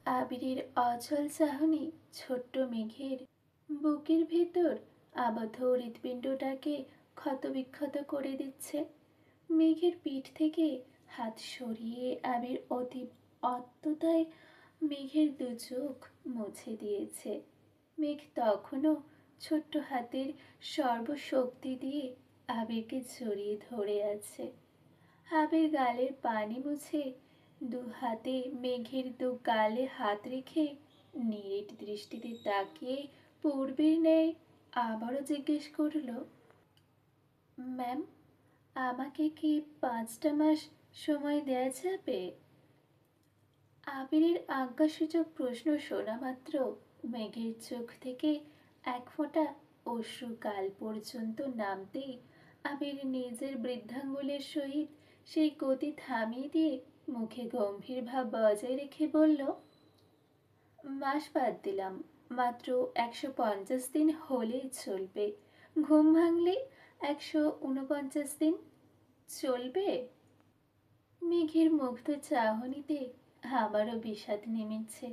আবিরের অচল চাহনি ছোট্ট মেঘের বুকের ভেতর আবদ্ধ হৃৎপিণ্ডটাকে ক্ষতবিক্ষত করে দিচ্ছে। মেঘের পিঠ থেকে হাত সরিয়ে আবির অতি অত্যতায় মেঘের দু চোখ মুছে দিয়েছে। মেঘ তখনও ছোট্ট হাতের সর্বশক্তি দিয়ে আবিরকে জড়িয়ে ধরে আছে। আবির গালের পানি মুছে দু হাতে মেঘের দু গালে হাত রেখে নিরেট দৃষ্টিতে তাকিয়ে পূর্বের ন্যায় আবারও জিজ্ঞেস করল, ম্যাম, আমাকে কি 5টা মাস সময় দেয়া যাবে? আবিরের আজ্ঞাসূচক প্রশ্ন শোনা মাত্র মেঘের চোখ থেকে এক ফোঁটা অশ্রু গাল পর্যন্ত নামতেই আবির নিজের বৃদ্ধাঙ্গুলের সহিত সেই গতি থামিয়ে দিয়ে মুখে গম্ভীর ভাব বজায় রেখে বলল, মাস বাদ দিলাম, মাত্র 150 দিন হলেই চলবে। ঘুম ভাঙলেই 149 দিন চলবে। মেঘের মুগ্ধ চাহনিতে আবারও বিষাদ নেমেছে।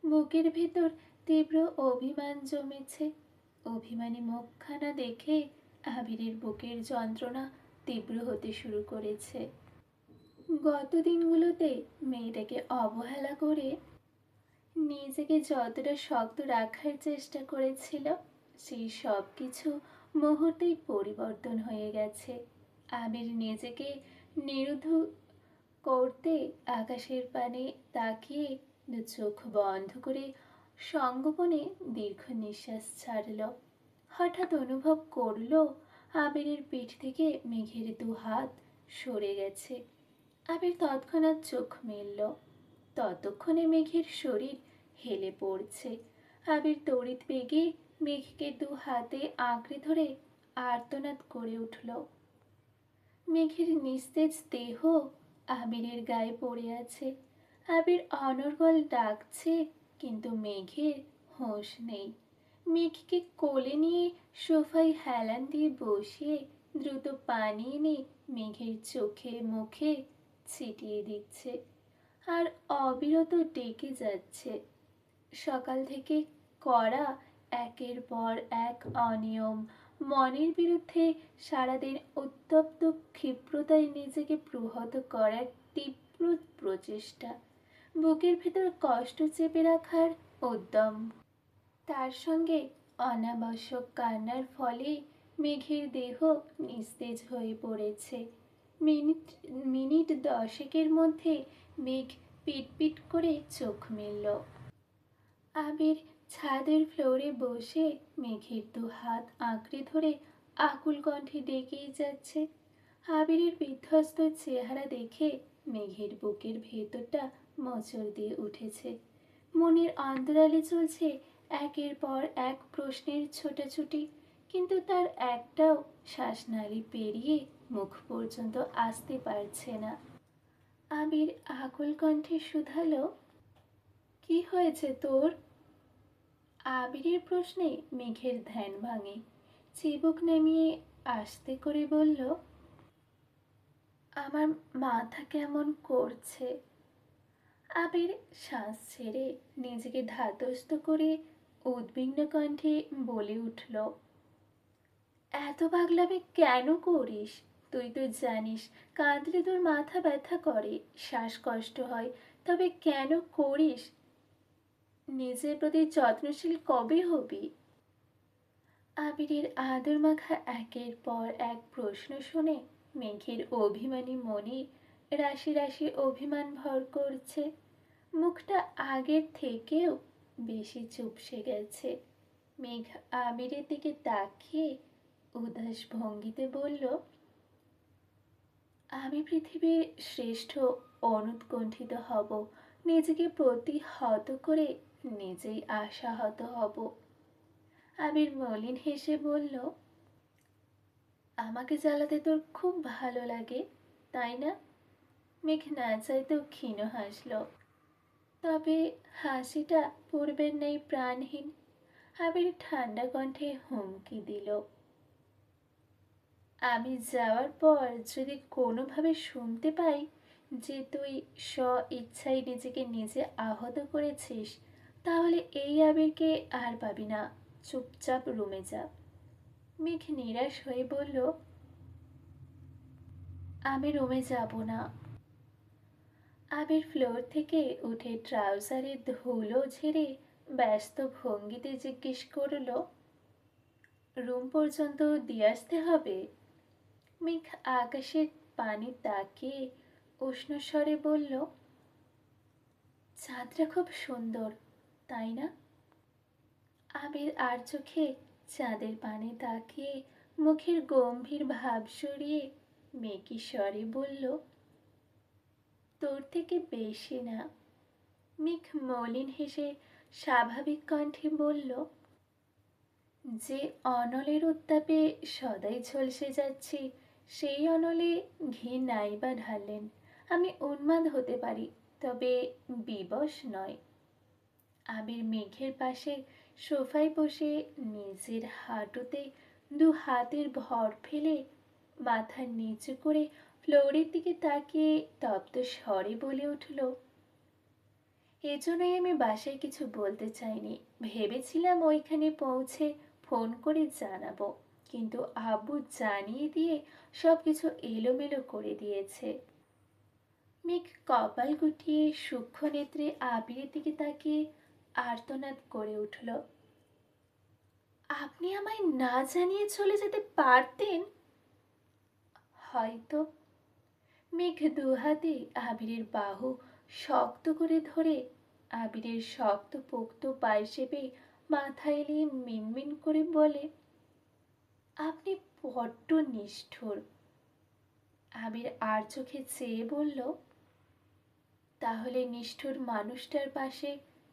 বুকের ভেতর তীব্র অভিমান জমেছে। অভিমানী মুখখানা দেখে আবিরের বুকের যন্ত্রণা তীব্র হতে শুরু করেছে। গত দিনগুলোতে মেয়েটাকে অবহেলা করে নিজেকে যতটা শক্ত রাখার চেষ্টা করেছিল, সেই সব কিছু মুহূর্তেই পরিবর্তন হয়ে গেছে। আবির নিজেকে নিরুদ্ধ করতে আকাশের পানে তাকিয়ে দু চোখ বন্ধ করে সঙ্গোপনে দীর্ঘ নিঃশ্বাস ছাড়ল। হঠাৎ অনুভব করল আবিরের পিঠ থেকে মেঘের দু হাত সরে গেছে। আবির তৎক্ষণাৎ চোখ মেলল। ততক্ষণে মেঘের শরীর হেলে পড়ছে। আবির তড়িৎ বেগে মেঘকে দু হাতে আঁকড়ে ধরে আর্তনাদ করে উঠল। মেঘের নিস্তেজ দেহ আবিরের গায়ে পড়ে আছে। আবির অনর্গল ডাকছে, কিন্তু মেঘের হুঁশ নেই। মেঘকে কোলে নিয়ে সোফায় হেলান দিয়ে বসিয়ে দ্রুত পানি এনে মেঘের চোখে মুখে ছিটিয়ে দিচ্ছে আর অবিরত ডেকে যাচ্ছে। সকাল থেকে করা একের পর এক অনিয়ম, মনের বিরুদ্ধে সারাদিন উত্তপ্ত ক্ষিপ্রতায় নিজেকে প্রহত করার তীব্র প্রচেষ্টা, বুকের ভেতর কষ্ট চেপে রাখার উদ্যম, তার সঙ্গে অনাবশ্যক কান্নার ফলে মেঘের দেহ নিস্তেজ হয়ে পড়েছে। মিনিট মিনিট 10-এর মধ্যে মেঘ পিটপিট করে চোখ মেলল। আবির ছাদের ফ্লোরে বসে মেঘের দু হাত আঁকড়ে ধরে আকুল কণ্ঠে ডেকেই যাচ্ছে। আবিরের বিধ্বস্ত চেহারা দেখে মেঘের বুকের ভেতরটা মোচড় দিয়ে উঠেছে। মনের অন্তরালে চলছে একের পর এক প্রশ্নের ছোটাছুটি, কিন্তু তার একটাও শ্বাসনালী পেরিয়ে মুখ পর্যন্ত আসতে পারছে না। আবির আকুল কণ্ঠে শুধালো, কি হয়েছে তোর? আবিরের প্রশ্নে মেঘের ধ্যান ভাঙে। চিবুক নামিয়ে আস্তে করে বলল, আমার মাথা কেমন করছে। আবির শ্বাস ছেড়ে নিজেকে ধাতস্থ করে উদ্বিগ্ন কণ্ঠে বলে উঠল, এত পাগলামি কেন করিস? তুই তো জানিস কাঁদলে তোর মাথা ব্যথা করে, শ্বাসকষ্ট হয়, তবে কেন করিস? নিজের প্রতি যত্নশীল কবে হবি? আবিরের আদর মাখা একের পর এক প্রশ্ন শুনে মেঘের অভিমানী মনে রাশি রাশি অভিমান ভর করছে। মুখটা আগের থেকেও বেশি চুপসে গেছে। মেঘ আবিরের দিকে তাকিয়ে উদাস ভঙ্গিতে বলল, আমি পৃথিবীর শ্রেষ্ঠ অনুৎকণ্ঠিত হব, নিজেকে প্রতিহত করে নিজেই আশাহত হব। আবির মলিন হেসে বলল, আমাকে জ্বালাতে তোর খুব ভালো লাগে, তাই না? মেঘ না চাইতেও ক্ষীণ হাসল, তবে হাসিটা পূর্বের নেই প্রাণহীন। আবির ঠান্ডা কণ্ঠে হুমকি দিল, আমি যাওয়ার পর যদি কোনোভাবে শুনতে পাই যে তুই স্ব ইচ্ছায় নিজেকে নিজে আহত করেছিস, তাহলে এই আবিরকে আর পাবি না। চুপচাপ রুমে যা। মেঘ নিরাশ হয়ে বলল, আমি রুমে যাব না। আবির ফ্লোর থেকে উঠে ট্রাউজারের ধুলো ঝেড়ে ব্যস্ত ভঙ্গিতে জিজ্ঞেস করল, রুম পর্যন্ত দিয়ে আসতে হবে? মেঘ আকাশের পানি তাকিয়ে উষ্ণ স্বরে বলল, চাঁদটা খুব সুন্দর, তাই না? আবির আর চোখে চাঁদের পানে তাকিয়ে মুখের গম্ভীর ভাব সরিয়ে মেকি স্বরে বলল, তোর থেকে বেশি না। মেঘ মলিন হেসে স্বাভাবিক কণ্ঠে বলল, যে অনলের উত্তাপে সদাই ঝলসে যাচ্ছি, সেই অনলে ঘি নাই বা ঢাললেন। আমি উন্মাদ হতে পারি, তবে বিবশ নয়। আবির মেঘের পাশে সোফায় বসে নিজের হাঁটুতে দু হাতের ভর ফেলে মাথা নিচু করে ফ্লোরের দিকে তাকিয়ে তপ্ত স্বরে বলে উঠল, এজন্যই আমি বাসায় কিছু বলতে চাইনি। ভেবেছিলাম ওইখানে পৌঁছে ফোন করে জানাবো, কিন্তু আব্বু জানিয়ে দিয়ে সব কিছু এলোমেলো করে দিয়েছে। মেঘ কপাল গুটিয়ে সূক্ষ্ম নেত্রে আবিরের দিকে তাকিয়ে আর্তনাদ করে উঠল, আপনি আমায় না জানিয়ে চলে যেতে পারতেন। হয়তো। মেঘ দুহাতে আবিরের বাহু শক্ত করে ধরে আবিরের শক্ত পোক্ত পায়ে চেপে মাথা এলিয়ে মিনমিন করে বলে, আপনি বড্ড নিষ্ঠুর। আবির আর চোখে চেয়ে বলল, তাহলে নিষ্ঠুর মানুষটার পাশে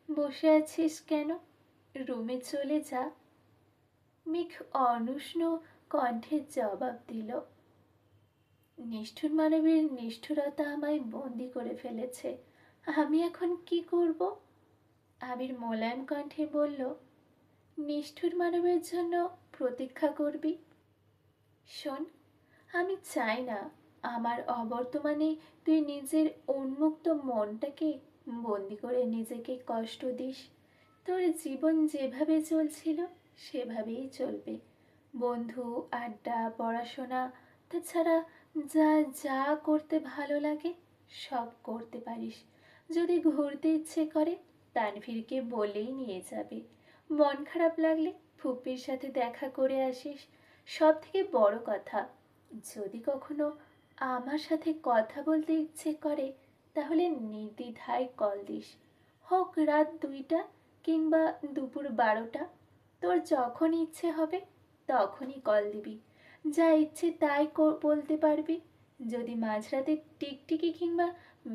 বসে আছিস কেন? রুমে চলে যা। মেঘ অনুষ্ণ কণ্ঠে জবাব দিল, নিষ্ঠুর মানবের নিষ্ঠুরতা আমায় বন্দি করে ফেলেছে। আমি এখন কি করব? আবির মোলায়েম কণ্ঠে বলল, নিষ্ঠুর মানবের জন্য প্রতীক্ষা করবি। শোন, আমি চাই না আমার অবর্তমানে তুই নিজের উন্মুক্ত মনটাকে বন্দি করে নিজেকে কষ্ট দিস। তোর জীবন যেভাবে চলছিল সেভাবেই চলবে। বন্ধু, আড্ডা, পড়াশোনা, তাছাড়া যা যা করতে ভালো লাগে সব করতে পারিস। যদি ঘুরতে ইচ্ছে করে তানভীরকে বলেই নিয়ে যাবে। মন খারাপ লাগলে ফুপির সাথে দেখা করে আসিস। সব থেকে বড় কথা, যদি কখনো আমার সাথে কথা বলতে ইচ্ছে করে তাহলে নির্দ্বিধায় কল দিস। হোক রাত 2টা কিংবা দুপুর 12টা, তোর যখন ইচ্ছে হবে তখনই কল দিবি। যা ইচ্ছে তাই বলতে পারবি। যদি মাঝরাতে টিকটিকি কিংবা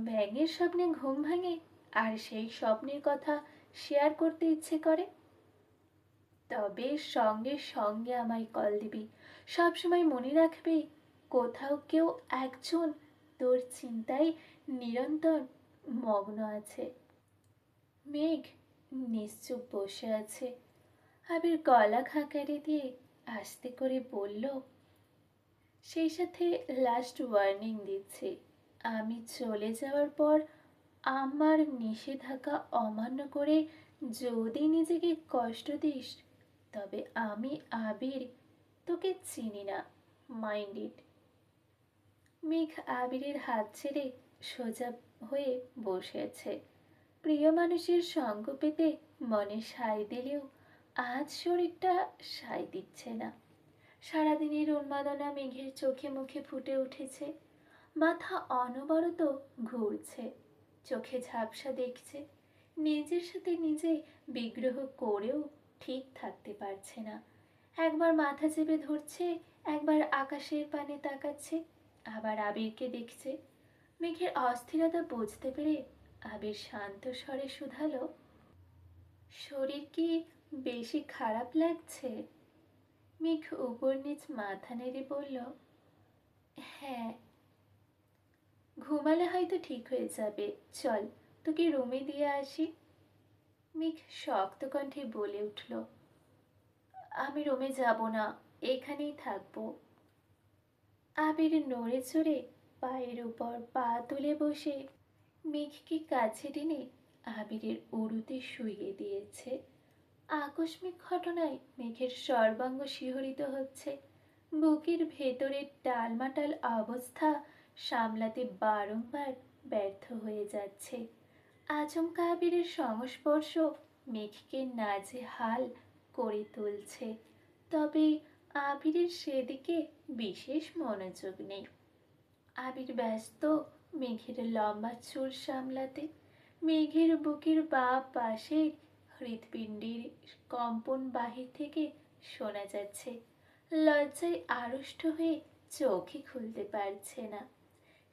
ব্যাঙের স্বপ্নে ঘুম ভাঙে আর সেই স্বপ্নের কথা শেয়ার করতে ইচ্ছে করে, তবে সঙ্গে সঙ্গে আমায় কল দিবি। সবসময় মনে রাখবি, কোথাও কেউ একজন তোর চিন্তায় নিরন্তর মগ্ন আছে। মেঘ নিশ্চুপ বসে আছে। আবির গলা খাকারি দিয়ে আস্তে করে বলল, সেই সাথে লাস্ট ওয়ার্নিং দিচ্ছি, আমি চলে যাওয়ার পর আমার নিষেধাজ্ঞা অমান্য করে যদি নিজেকে কষ্ট দিস, তবে আমি আবির তোকে চিনি না। Mind it. মেঘ আবিরের হাত ছেড়ে সোজা হয়ে বসে আছে। প্রিয় মানুষের সঙ্গ পেতে মনে সায় দিলেও আজ শরীরটা সায় দিচ্ছে না। সারাদিনের উন্মাদনা মেঘের চোখে মুখে ফুটে উঠেছে। মাথা অনবরত ঘুরছে, চোখে ঝাপসা দেখছে। নিজের সাথে নিজে বিগ্রহ করেও ঠিক থাকতে পারছে না। একবার মাথা চেপে ধরছে, একবার আকাশের পানে তাকাচ্ছে, আবার আবিরকে দেখছে। মেঘের অস্থিরতা বুঝতে পেরে আবির শান্ত স্বরে শুধালো, শরীর কি বেশি খারাপ লাগছে? মেঘ উপর নিচ মাথা নেড়ে বলল, হ্যাঁ। ঘুমালে হয়তো ঠিক হয়ে যাবে। চল, তোকে রুমে দিয়ে আসি। মেঘ শক্ত কণ্ঠে বলে উঠল, আমি রুমে যাব না, এখানেই থাকবো। আবির নড়ে চড়ে পায়ের উপর পা তুলে বসে মেঘকে কাছে টেনে আবিরের উরুতে শুইয়ে দিয়েছে। আকস্মিক ঘটনায় মেঘের সর্বাঙ্গ শিহরিত হচ্ছে। বুকের ভেতরের টালমাটাল অবস্থা সামলাতে বারংবার ব্যর্থ হয়ে যাচ্ছে। আচমকা আবিরের সংস্পর্শ মেঘকে নাজেহাল করে তুলছে। তবে আবিরের সেদিকে বিশেষ মনোযোগ নেই। আবির ব্যস্ত মেঘের লম্বা চুল সামলাতে। মেঘের বুকের বাঁ পাশের হৃৎপিণ্ডের কম্পন বাহির থেকে শোনা যাচ্ছে। লজ্জায় আড়ষ্ট হয়ে চোখই খুলতে পারছে না।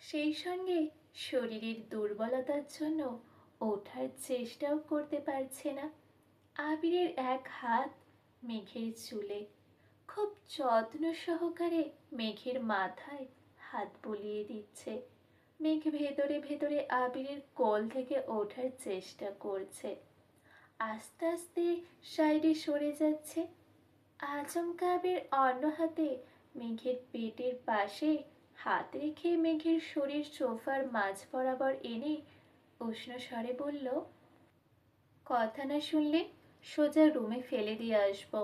সেই সঙ্গে শরীরের দুর্বলতার জন্য ওঠার চেষ্টাও করতে পারছে না। আবিরের এক হাত মেঘের চুলে, খুব যত্ন সহকারে মেঘের মাথায় হাত বুলিয়ে দিচ্ছে। মেঘ ভেতরে ভেতরে আবিরের কোল থেকে ওঠার চেষ্টা করছে। আস্তে আস্তে সাইডে সরে যাচ্ছে। আচমকা আবির অন্য হাতে মেঘের পেটের পাশে হাত রেখে মেঘের শরীর সোফার মাঝ বরাবর এনে উষ্ণ স্বরে বলল, কথা না শুনলে সোজা রুমে ফেলে দিয়ে আসবো,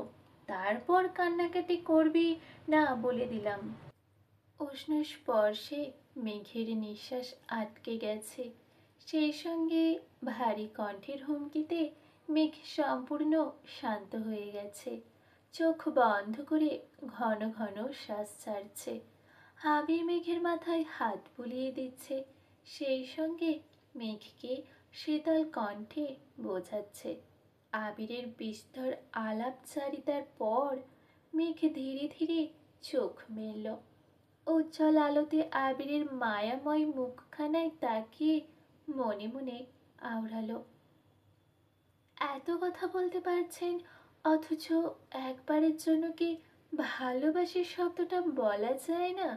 তারপর কান্নাকাটি করবি না বলে দিলাম। উষ্ণ স্পর্শে মেঘের নিঃশ্বাস আটকে গেছে। সেই সঙ্গে ভারী কণ্ঠের হুমকিতে মেঘ সম্পূর্ণ শান্ত হয়ে গেছে। চোখ বন্ধ করে ঘন ঘন শ্বাস ছাড়ছে। আবির মেঘের মাথায় হাত বুলিয়ে দিচ্ছে। সেই সঙ্গে মেঘকে শীতল কণ্ঠে বোঝাচ্ছে। আবিরের বিস্তর আলাপচারিতার পর মেঘ ধীরে ধীরে চোখ মেলল। উজ্জ্বল আলোতে আবিরের মায়াময় মুখখানায় তাকিয়ে মনে মনে আওড়ালো, এত কথা বলতে পারছেন, অথচ একবারের জন্য কি ভালোবাসি শব্দটা বলা যায় না?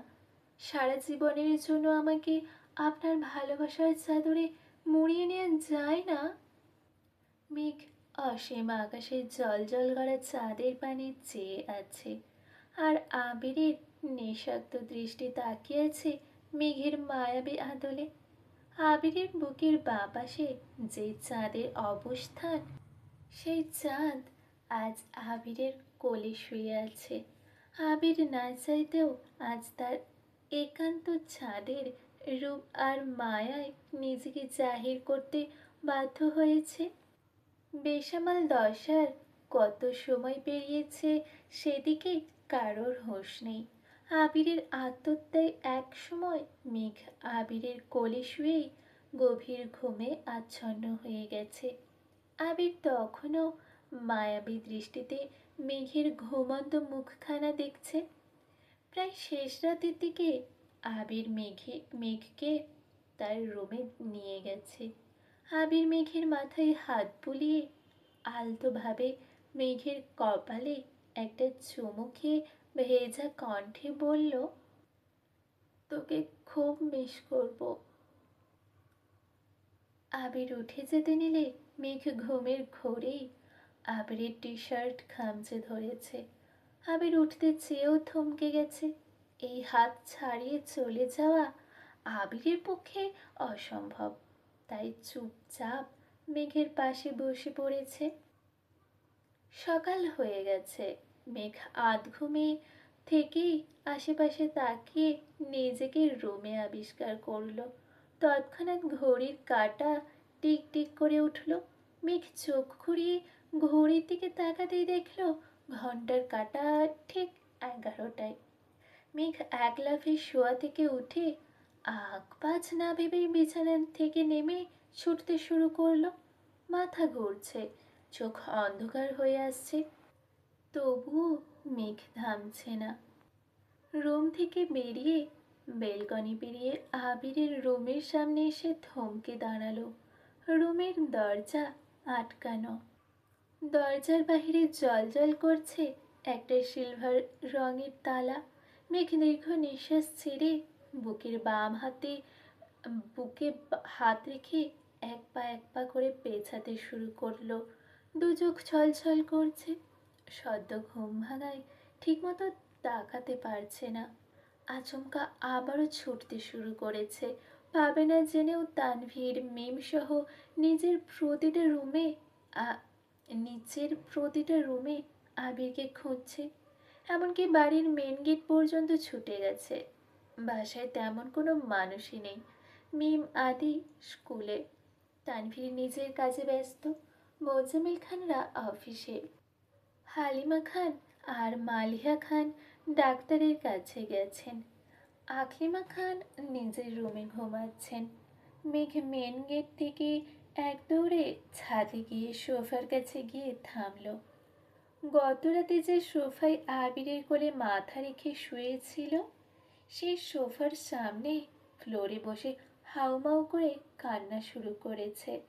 সারা জীবনের জন্য আমাকে আপনার ভালোবাসার চাদরে মুড়িয়ে নেওয়া যায় না? মেঘ অসীম আকাশের জল করা চাঁদের পানে চেয়ে আছে, আর আবিরের নিঃশব্দ দৃষ্টি তাকিয়ে আছে মেঘের মায়াবী আদলে। আবিরের বুকের বাঁ পাশে যে চাঁদের অবস্থান, সেই চাঁদ আজ আবিরের কোলে শুয়ে আছে। আবির না চাইতেও আজ তার একান্ত চাঁদের রূপ আর মায়ায় নিজেকে জাহির করতে বাধ্য হয়েছে। বেসামাল দশার কত সময় পেরিয়েছে সেদিকে কারোর হুঁশ নেই। আবিরের আত্মত্যায় এক সময় মেঘ আবিরের কোলে শুয়েই গভীর ঘুমে আচ্ছন্ন হয়ে গেছে। আবির তখনও মায়াবী দৃষ্টিতে মেঘের ঘুমন্ত মুখখানা দেখছে। প্রায় শেষ রাতের দিকে আবির মেঘকে তার রুমে নিয়ে গেছে। আবির মেঘের মাথায় হাত বুলিয়ে আলতোভাবে মেঘের কপালে একটা চুমু খেয়ে ভেজা কণ্ঠে বলল, তোকে খুব মিস করব। আবির উঠে যেতে নিলে মেঘ ঘুমের ঘোরেই আবিরের টি শার্ট খামচে ধরেছে। আবির উঠতে চেয়েও থমকে গেছে। এই হাত ছাড়িয়ে চলে যাওয়া আবিরের পক্ষে অসম্ভব। তাই চুপচাপ মেঘের পাশে বসে পড়েছে। সকাল হয়ে গেছে। মেঘ আধ ঘুমে থেকেই আশেপাশে তাকিয়ে নিজেকে রুমে আবিষ্কার করলো। তৎক্ষণাৎ ঘড়ির কাঁটা টিক টিক করে উঠল। মেঘ চোখ ঘুরিয়ে ঘড়ির দিকে তাকাতেই দেখল ঘন্টার কাঁটা ঠিক 11টায়। মেঘ এক লাফে শোয়া থেকে উঠে আগ পাছ না ভেবেই বিছানা থেকে নেমে ছুটতে শুরু করলো। মাথা ঘুরছে, চোখ অন্ধকার হয়ে আসছে, তবুও মেঘ থামছে না। রুম থেকে বেরিয়ে বেলকনি পেরিয়ে আবিরের রুমের সামনে এসে থমকে দাঁড়ালো। রুমের দরজা আটকানো। দরজার বাহিরে জল করছে একটা সিলভার রঙের তালা। মেঘ দীর্ঘ নিঃশ্বাস ছেড়ে বুকের বাম হাতে বুকে হাত রেখে এক পা করে পেছাতে শুরু করলো। দু চোখ ছলছল করছে। সদ্য ঘুম ভাঙায় ঠিকমতো তাকাতে পারছে না। আচমকা আবারও ছুটতে শুরু করেছে। পাবে না জেনেও তানভীর মিম সহ নিজের প্রতিটা রুমে আ- নিচের প্রতিটা রুমে আবিরকে খুঁজছে। এমনকি বাড়ির মেন গেট পর্যন্ত ছুটে গেছে। বাসায় তেমন কোনো মানুষই নেই। মিম আদি স্কুলে, তানভীর নিজের কাজে ব্যস্ত, মোজাম্মেল খানরা অফিসে, হালিমা খান আর মালিহা খান ডাক্তারের কাছে গেছেন, আকলিমা খান নিজের রুমে ঘুমাচ্ছেন। মেঘ মেন গেট থেকে এক দৌড়ে ছাদে গিয়ে সোফার কাছে গিয়ে থামল। গত রাতে যে সোফায় আবিরের কোলে মাথা রেখে শুয়েছিল, সেই সোফার সামনে ফ্লোরে বসে হাউমাউ করে কান্না শুরু করেছে।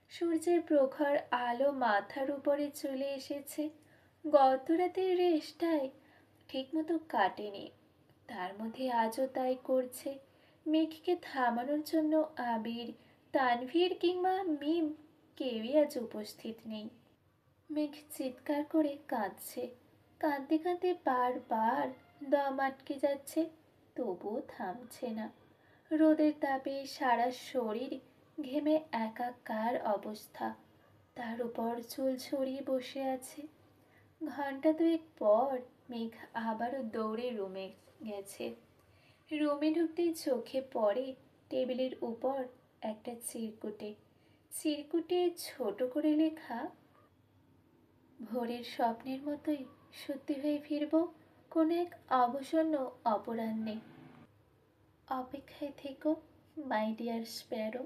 সূর্যের প্রখর আলো মাথার উপরে চলে এসেছে। গত রাতের রেশটাই ঠিকমতো কাটেনি, তার মধ্যে আজও তাই করছে। মেঘকে থামানোর জন্য আবির, তানভীর কিংবা মিম কেউই আজ উপস্থিত নেই। মেঘ চিৎকার করে কাঁদছে, কাঁদতে কাঁদতে বারবার দম আটকে যাচ্ছে, তবুও থামছে না। রোদের তাপে সারা শরীর ঘেমে একাকার অবস্থা। তার উপর চুল ছড়িয়ে বসে আছে। ঘন্টা দুয়েক পর মেঘ আবারও দৌড়ে রুমে গেছে। রুমে ঢুকতেই চোখে পড়ে টেবিলের উপর একটা চিরকুটে। চিরকুটে ছোট করে লেখা, ভোরের স্বপ্নের মতোই সত্যি হয়ে ফিরব কোনো এক অবসন্ন অপরাহ্নে। অপেক্ষায় থেকো, মাই ডিয়ার স্প্যারো।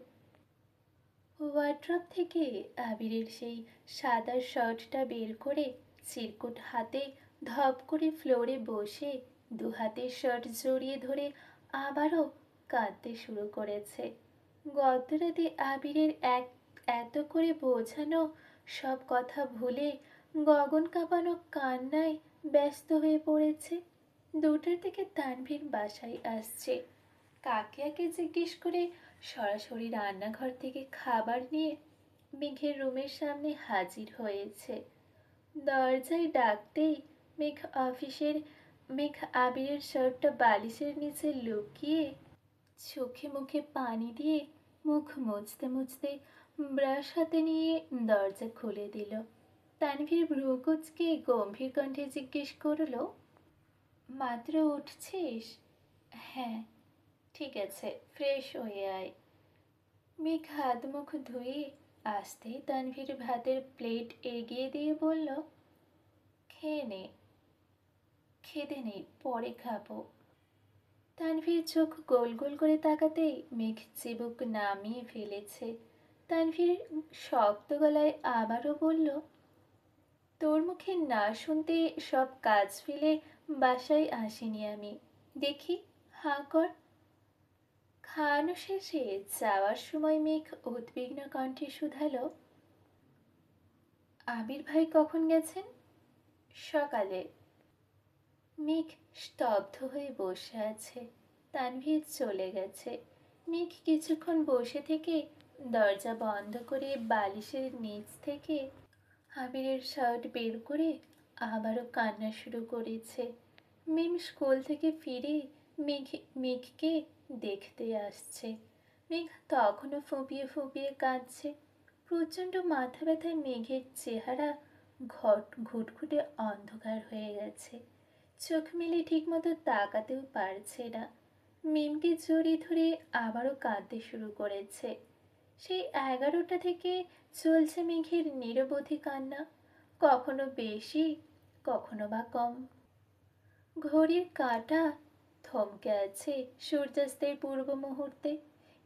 ওয়ার্ড্রপ থেকে আবিরের সেই সাদা শার্টটা বের করে চিরকুট হাতে ধপ করে ফ্লোরে বসে দু হাতে শার্ট জড়িয়ে ধরে আবারও কাঁদতে শুরু করেছে। গত রাতে আবিরের এত করে বোঝানো সব কথা ভুলে গগন কাঁপানো কান্নায় ব্যস্ত হয়ে পড়েছে। 2টার দিকে তানভীর বাসায় আসছে। কাকিয়াকে জিজ্ঞেস করে সরাসরি রান্নাঘর থেকে খাবার নিয়ে মেঘের রুমের সামনে হাজির হয়েছে। দরজায় ডাকতেই মেঘ অফিসের মেঘ আবিরের শার্টটা বালিশের নিচে লুকিয়ে চোখে মুখে পানি দিয়ে মুখ মুছতে মুছতে ব্রাশ হাতে নিয়ে দরজা খুলে দিল। তানভীর ভ্রু কুঁচকে গম্ভীর কণ্ঠে জিজ্ঞেস করলো, মাত্র উঠছিস? হ্যাঁ। ঠিক আছে, ফ্রেশ হয়ে আয়। মেঘ হাত মুখ ধুয়ে আসতে তানভীর ভাতের প্লেট এগিয়ে দিয়ে বলল, খেয়ে নে। খেতে নেই, পরে খাবো। তানভীর চোখ গোল গোল করে তাকাতেই মেঘ চিবুক নামিয়ে ফেলেছে। তানভীর শক্ত গলায় আবারও বলল, তোর মুখে না শুনতে সব কাজ ফেলে বাসায় আসিনি আমি। দেখি, হাঁ কর। খাওয়ানো শেষে যাওয়ার সময় মেঘ উদ্বিগ্ন কণ্ঠে শুধালো, আবির ভাই কখন গেছেন? সকালে। মেঘ স্তব্ধ হয়ে বসে আছে। তানভীর চলে গেছে। মেঘ কিছুক্ষণ বসে থেকে দরজা বন্ধ করে বালিশের নিচ থেকে আবিরের শার্ট বের করে আবারও কান্না শুরু করেছে। মিম স্কুল থেকে ফিরে মেঘকে দেখতে আসছে। মেঘ তখনও ফুঁপিয়ে ফুঁপিয়ে কাঁদছে। প্রচণ্ড মাথা ব্যথায় মেঘের চেহারা ঘুটঘুটে অন্ধকার হয়ে গেছে। চোখ মেলে ঠিকমতো তাকাতেও পারছে না। মিমকে জড়িয়ে ধরে আবারও কাঁদতে শুরু করেছে। সেই 11টা থেকে চলছে মেঘের নিরবধি কান্না, কখনো বেশি, কখনো বা কম। ঘড়ির কাঁটা থমকে আছে সূর্যাস্তের পূর্ব মুহূর্তে।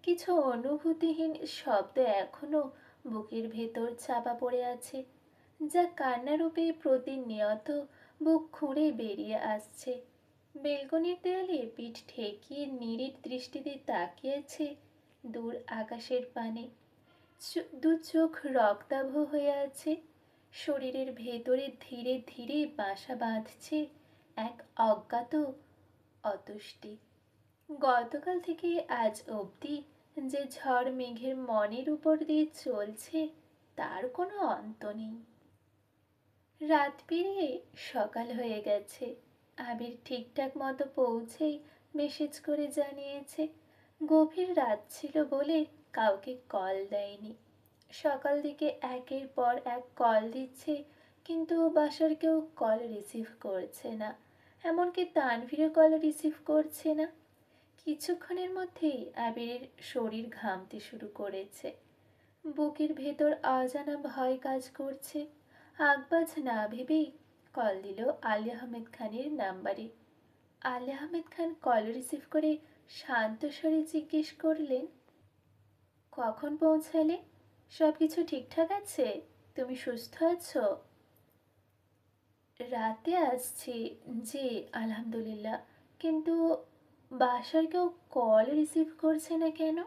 কিছু অনুভূতিহীন শব্দ এখনো বুকের ভেতর চাপা পড়ে আছে, যা কান্নারূপে প্রতিনিয়ত বুক খুঁড়ে বেরিয়ে আসছে। বেলকনির দেয়ালে পিঠ ঠেকিয়ে নিরিট দৃষ্টিতে তাকিয়েছে দূর আকাশের পানে। দু চোখ রক্তাভ হয়ে আছে। শরীরের ভেতরে ধীরে ধীরে বাসা বাঁধছে এক অজ্ঞাত অতুষ্টি। গতকাল থেকে আজ অবধি যে ঝড় মেঘের মনের উপর দিয়ে চলছে তার কোনো অন্ত নেই। রাত পেরিয়ে সকাল হয়ে গেছে। আবির ঠিকঠাক মতো পৌঁছেই মেসেজ করে জানিয়েছে গভীর রাত ছিল বলে কাউকে কল দেয়নি। সকাল দিকে একের পর এক কল দিচ্ছে, কিন্তু বাসার কেউ কল রিসিভ করছে না। এমনকি তানভীরও কল রিসিভ করছে না। কিছুক্ষণের মধ্যেই আবিরের শরীর ঘামতে শুরু করেছে। বুকের ভেতর অজানা ভয় কাজ করছে। আগবাজ না ভেবেই কল দিল আলী আহমেদ খানের নাম্বারে। আলী আহমেদ খান কল রিসিভ করে শান্ত স্বরে জিজ্ঞেস করলেন, কখন পৌঁছালে? সব কিছু ঠিকঠাক আছে? তুমি সুস্থ আছো? রাতে আসছি। জি, আলহামদুলিল্লাহ। কিন্তু বাসার কেউ কল রিসিভ করছে না কেন?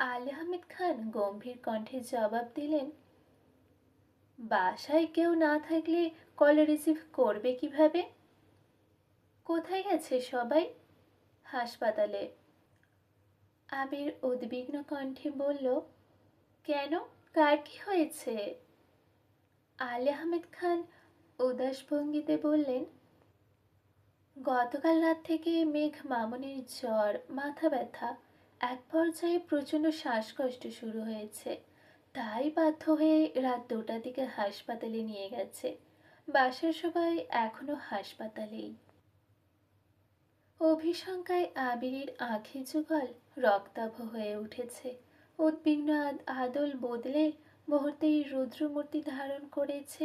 আলী আহমেদ খান গম্ভীর কণ্ঠে জবাব দিলেন, বাসায় কেউ না থাকলে কল রিসিভ করবে কিভাবে? কোথায় গেছে সবাই? হাসপাতালে। আবির উদ্বিগ্ন কণ্ঠে বলল, কেন, কার কি হয়েছে? আলী আহমেদ খান উদাস ভঙ্গিতে বললেন, গতকাল রাত থেকে মেঘ মামুনির জ্বর, মাথা ব্যথা, এক পর্যায়ে প্রচণ্ড শ্বাসকষ্ট শুরু হয়েছে। তাই বাধ্য হয়ে রাত 2টার দিকে হাসপাতালে নিয়ে গেছে। বাসার সবাই এখনো হাসপাতালেই। অভিশঙ্কায় আবিরের আঁখি যুগল রক্তাভ হয়ে উঠেছে। উদ্বিগ্ন আদল বদলে মুহূর্তেই রুদ্রমূর্তি ধারণ করেছে।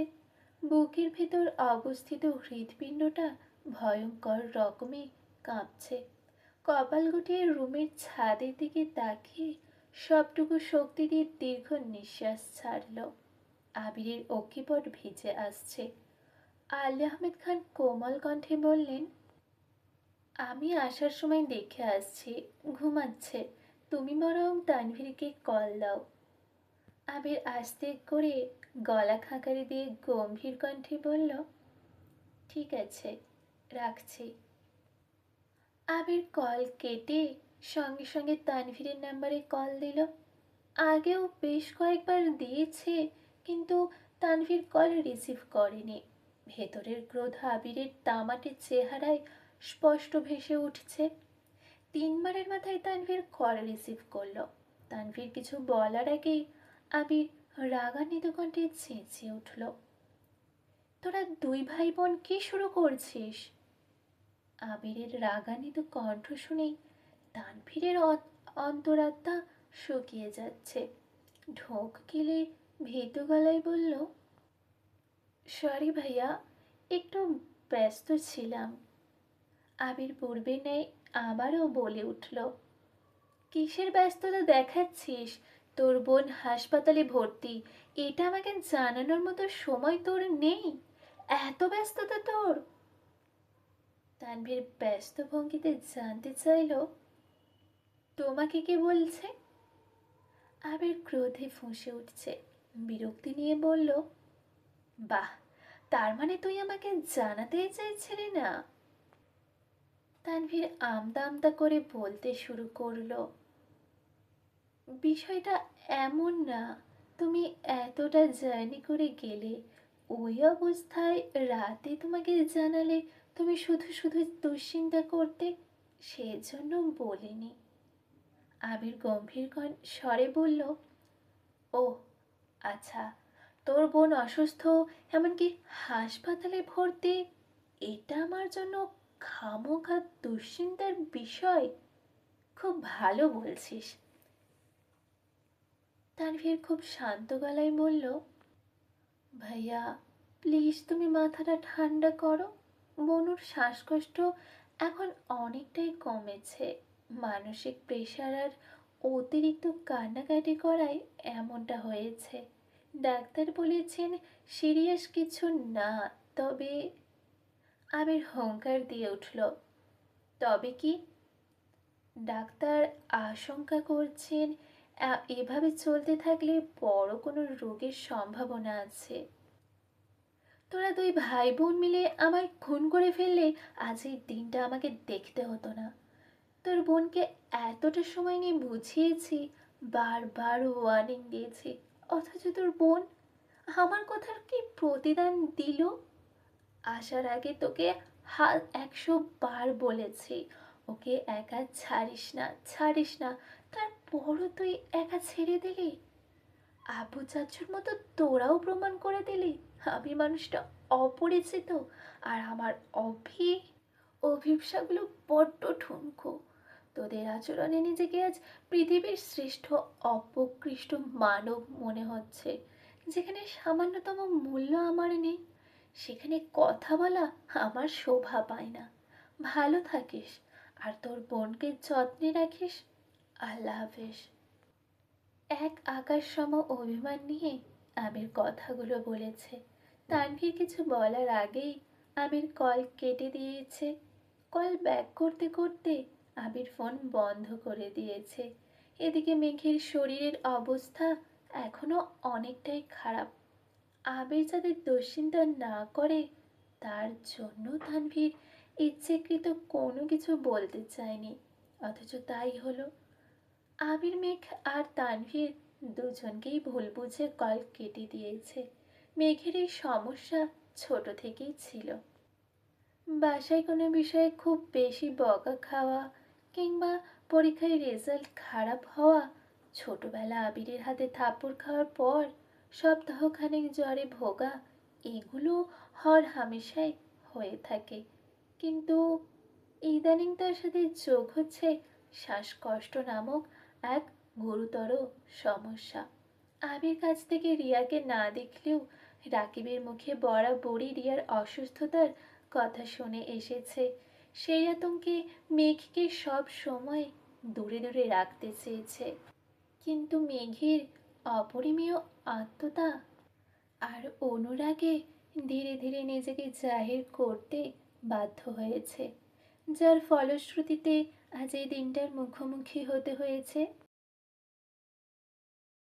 বুকের ভেতর অবস্থিত হৃৎপিণ্ডটা ভয়ঙ্কর রকমে কাঁপছে। কপাল গুটিয়ে রুমের ছাদের দিকে তাকিয়ে সবটুকু শক্তি দিয়ে দীর্ঘ নিঃশ্বাস ছাড়ল। আবিরের অক্ষিপট ভিজে আসছে। আলী আহমেদ খান কোমল কণ্ঠে বললেন, আমি আসার সময় দেখে আসছি, ঘুমাচ্ছে। তুমি বরং তানভীরকে কল দাও। আবির আস্তে করে গলা খাঁকারি দিয়ে গম্ভীর কণ্ঠে বলল, ঠিক আছে, রাখছি। আবির কল কেটে সঙ্গে সঙ্গে তানভীরের নাম্বারে কল দিল। আগেও বেশ কয়েকবার দিয়েছে, কিন্তু তানভীর কল রিসিভ করেনি। ভেতরের ক্রোধ আবিরের তামাটে চেহারায় স্পষ্ট ভেসে উঠছে। 3বারের মাথায় তানভীর কল রিসিভ করলো। তানভীর কিছু বলার আগেই আবির রাগান্বিত কণ্ঠে চেঁচিয়ে উঠল, তোরা দুই ভাই বোন কি শুরু করছিস? আবিরের রাগান্বিত কণ্ঠ শুনেই তানভীরের অন্তরাত্মা শুকিয়ে যাচ্ছে। ঢোক গিলে ভীতু গলায় বলল, সরি ভাইয়া, একটু ব্যস্ত ছিলাম। আবির পূর্বে নেয় আবারও বলে উঠল, কিসের ব্যস্ততা দেখাচ্ছিস? তোর বোন হাসপাতালে ভর্তি, এটা আমাকে জানানোর মতো সময় তোর নেই? এত ব্যস্ততা তোর? তানভীর ব্যস্ত ভঙ্গিতে জানতে চাইল, তোমাকে কে বলছে? আবির ক্রোধে ফুঁসে উঠছে। বিরক্তি নিয়ে বলল, বাহ, তার মানে তুই আমাকে জানাতেই চাইছিলি না? তানভীর আমতা আমতা করে বলতে শুরু করলো, বিষয়টা এমন না, তুমি এতটা জার্নি করে গেলে, ওই অবস্থায় রাতে তোমাকে জানালে তুমি শুধু শুধু দুশ্চিন্তা করতে, সেজন্য বলিনি। আবির গম্ভীর স্বরে বলল, ও আচ্ছা, তোর বোন অসুস্থ, এমনকি হাসপাতালে ভর্তি, এটা আমার জন্য খামোখা দুশ্চিন্তার বিষয়? খুব ভালো বলছিস। তানভীর খুব শান্ত গলায় বলল, ভাইয়া প্লিজ তুমি মাথাটা ঠান্ডা করো। বনুর শ্বাসকষ্ট এখন অনেকটাই কমেছে। মানসিক প্রেশার আর অতিরিক্ত কান্নাকাটি করায় এমনটা হয়েছে। ডাক্তার বলেছেন সিরিয়াস কিছু না, তবে। আবির হুঙ্কার দিয়ে উঠল, তবে কি? ডাক্তার আশঙ্কা করছেন এভাবে চলতে থাকলে বড় কোনো রোগের সম্ভাবনা আছে। তোরা দুই ভাই বোন মিলে আমায় খুন করে ফেললে আজ এই দিনটা আমাকে দেখতে হতো না। তোর বোনকে এতটা সময় নিয়ে বুঝিয়েছি, বারবার ওয়ার্নিং দিয়েছি, অথচ তোর বোন আমার কথার কি প্রতিদান দিল? আসার আগে তোকে হাল 100 বার বলেছি ওকে একা ছাড়িস না, ছাড়িস না, তারপরও তুই একা ছেড়ে দিলি। আবু চাচ্চুর মতো তোরাও প্রমাণ করে দিলি আমি মানুষটা অপরিচিত। আর আমার অভিপ্সাগুলো বড্ড ঠুনকো। তোদের আচরণে নিজেকে আজ পৃথিবীর শ্রেষ্ঠ অপকৃষ্ট মানব মনে হচ্ছে। যেখানে সামান্যতম মূল্য আমার নেই, সেখানে কথা বলা আমার শোভা পায় না। ভালো থাকিস, আর তোর বোনকে যত্নে রাখিস। আল্লাহ হাফেজ। এক আকাশ সম অভিমান নিয়ে আবির কথাগুলো বলেছে। তানভীর কিছু বলার আগেই আবির কল কেটে দিয়েছে। কল ব্যাক করতে করতে আবির ফোন বন্ধ করে দিয়েছে। এদিকে মেঘের শরীরের অবস্থা এখনো অনেকটাই খারাপ। আবির যাতে দুশ্চিন্তা না করে তার জন্য তানভীর ইচ্ছেকৃত কোনো কিছু বলতে চায়নি, অথচ তাই হলো। আবির, মেঘ আর তানভীর দুজনকেই ভুল বুঝে কল কেটে দিয়েছে। মেঘের এই সমস্যা ছোট থেকেই ছিল। বাসায় কোনো বিষয়ে খুব বেশি বকা খাওয়া কিংবা পরীক্ষায় রেজাল্ট খারাপ হওয়া, ছোটবেলা আবিরের হাতে থাপ্পড় খাওয়ার পর সপ্তাহখানেক জ্বরে ভোগা, এগুলো হর হামেশাই হয়ে থাকে। কিন্তু ইদানিং তার সাথে যোগ হচ্ছে শ্বাসকষ্ট নামক এক গুরুতর সমস্যা। আবির কাছ থেকে রিয়াকে না দেখলেও রাকিবের মুখে বরাবরই রিয়ার অসুস্থতার কথা শুনে এসেছে। সেই আতঙ্কে মেঘকে সব সময় দূরে দূরে রাখতে চেয়েছে। কিন্তু মেঘের অপরিমেয় আত্মতা আর অনুরাগে ধীরে ধীরে নিজেকে জাহির করতে বাধ্য হয়েছে, যার ফলশ্রুতিতে আজ এই দিনটার মুখোমুখি হতে হয়েছে।